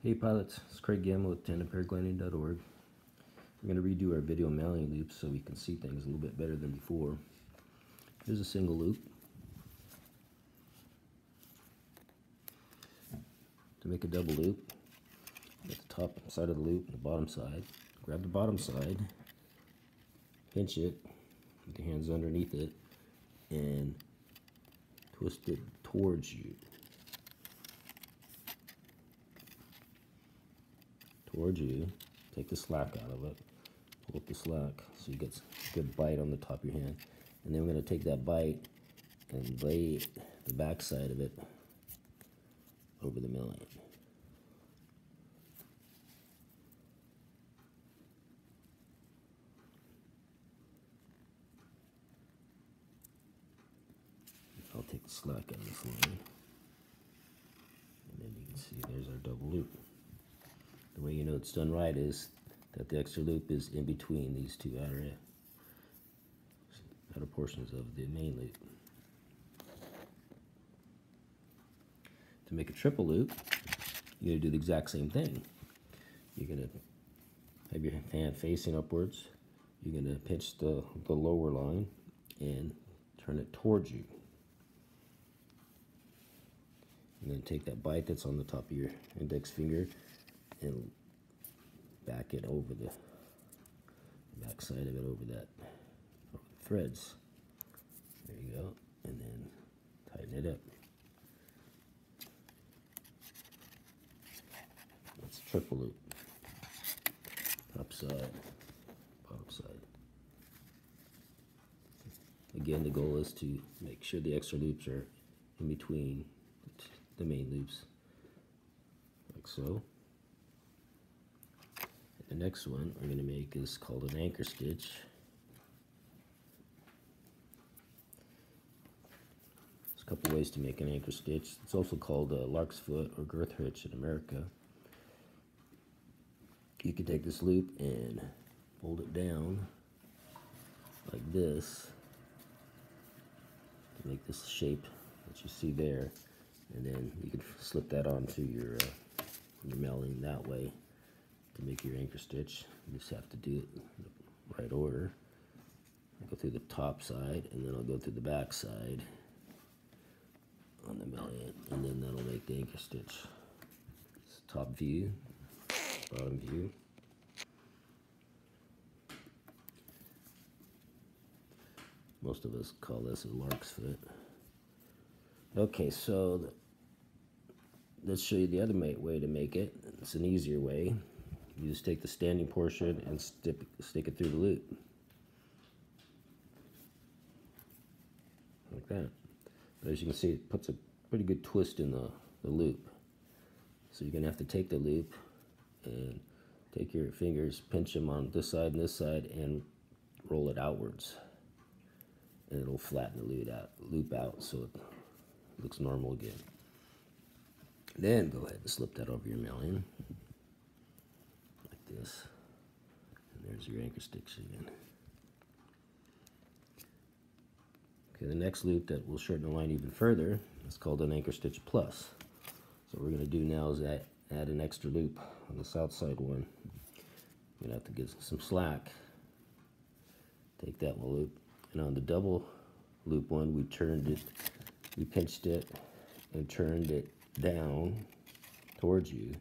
Hey pilots, it's Craig Gamble with tandemparagliding.org. We're going to redo our video maillon loops so we can see things a little bit better than before. Here's a single loop. To make a double loop, at the top side of the loop and the bottom side, grab the bottom side, pinch it, with the hands underneath it, and twist it towards you. Take the slack out of it, pull up the slack so you get a good bite on the top of your hand, and then we're going to take that bite and lay the back side of it over the maillon. I'll take the slack out of this line, and then you can see there's our double loop. The way you know it's done right is that the extra loop is in between these two outer portions of the main loop. To make a triple loop, you're going to do the exact same thing. You're going to have your hand facing upwards. You're going to pinch the lower line and turn it towards you. And then take that bite that's on the top of your index finger and back it over the back side of it over the threads. There you go. And then tighten it up. That's a triple loop. Top side, bottom side. Again, the goal is to make sure the extra loops are in between the main loops, like so. The next one we're going to make is called an anchor stitch. There's a couple ways to make an anchor stitch. It's also called a lark's foot or girth hitch in America. You can take this loop and fold it down like this to make this shape that you see there, and then you can slip that onto your maillon that way. To make your anchor stitch, you just have to do it in the right order. I'll go through the top side, and then I'll go through the back side on the maillon, and then that'll make the anchor stitch. It's top view, bottom view. Most of us call this a lark's foot. Okay, so let's show you the other way to make it. It's an easier way. You just take the standing portion and stick it through the loop. Like that. But as you can see, it puts a pretty good twist in the loop. So you're going to have to take the loop and take your fingers, pinch them on this side and this side, and roll it outwards. And it'll flatten the loop out so it looks normal again. Then go ahead and slip that over your maillon. This, and there's your anchor stitch again. Okay, the next loop that will shorten the line even further is called an anchor stitch plus. So what we're going to do now is add an extra loop on this outside one. You're going to have to get some slack. Take that one loop, and on the double loop one, we pinched it and turned it down towards you.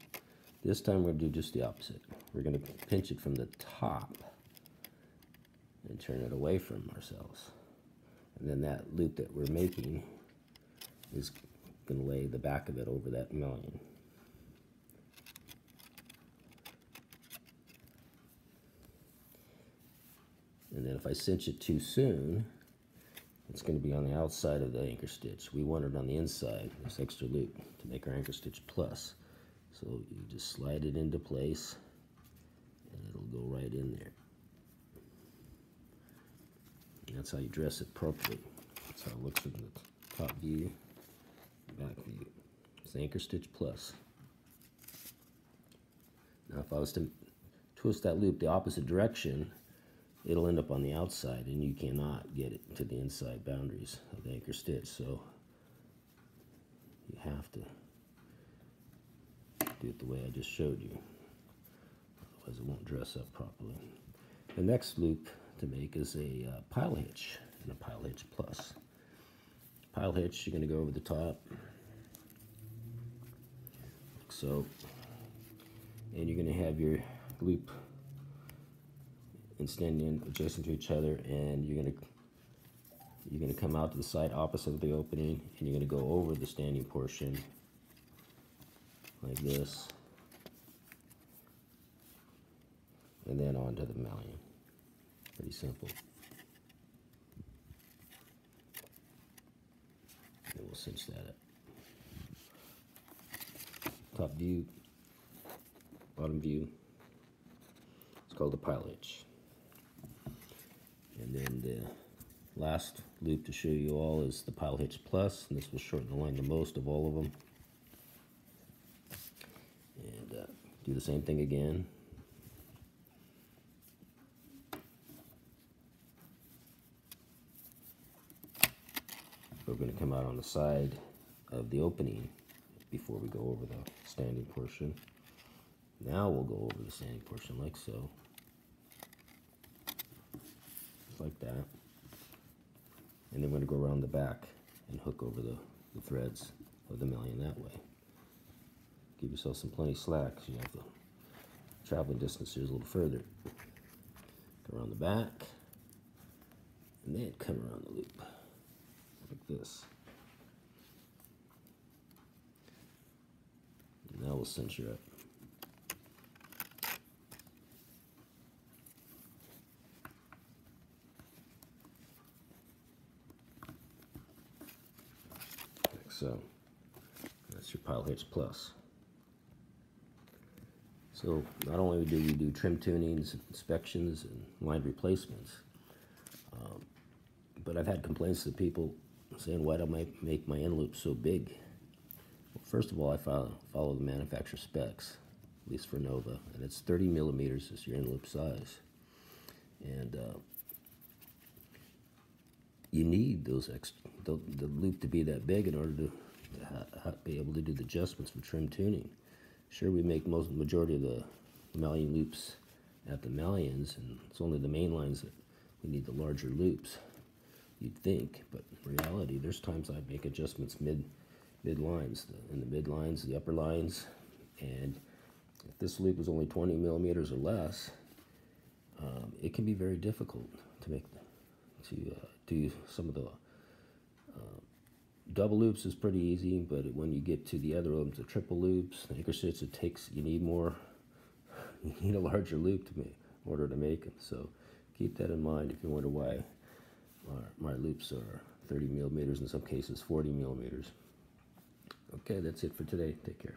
This time we're going to do just the opposite. We're going to pinch it from the top and turn it away from ourselves. And then that loop that we're making is going to lay the back of it over that maillon. And then if I cinch it too soon, it's going to be on the outside of the anchor stitch. We want it on the inside, this extra loop, to make our anchor stitch plus. So you just slide it into place, and it'll go right in there. And that's how you dress it properly. That's how it looks from the top view, back view. It's anchor stitch plus. Now if I was to twist that loop the opposite direction, it'll end up on the outside, and you cannot get it to the inside boundaries of the anchor stitch. So you have to do it the way I just showed you. Otherwise it won't dress up properly. The next loop to make is a pile hitch and a pile hitch plus. Pile hitch, you're going to go over the top, like so, and you're going to have your loop standing adjacent to each other, and you're going to come out to the side opposite of the opening, and you're going to go over the standing portion like this, and then onto the maillon. Pretty simple. And we'll cinch that up. Top view, bottom view. It's called a pile hitch. And then the last loop to show you all is the pile hitch plus, and this will shorten the line the most of all of them. And do the same thing again. We're going to come out on the side of the opening before we go over the standing portion. Now we'll go over the standing portion like so. Just like that. And then we're going to go around the back and hook over the threads of the maillon that way. Give yourself some plenty slack so you have the traveling distance here a little further. Go around the back and then come around the loop like this. And now we'll cinch her up. Like so. That's your pile hitch plus. So not only do we do trim tunings, inspections, and line replacements, but I've had complaints to people saying, why do I make my end loops so big? Well, first of all, I follow the manufacturer specs, at least for Nova, and it's 30 millimeters is your end loop size. And you need the loop to be that big in order to be able to do the adjustments for trim tuning. Sure, we make majority of the maillon loops at the maillons, and it's only the main lines that we need the larger loops, you'd think, but in reality, there's times I make adjustments mid lines, in the mid lines, the upper lines, and if this loop is only 20 millimeters or less, it can be very difficult to do some of the double loops is pretty easy, but when you get to the other ones, the triple loops, the anchor stitch, you need a larger loop in order to make them. So keep that in mind if you wonder why my loops are 30 millimeters, in some cases 40 millimeters. Okay, that's it for today. Take care.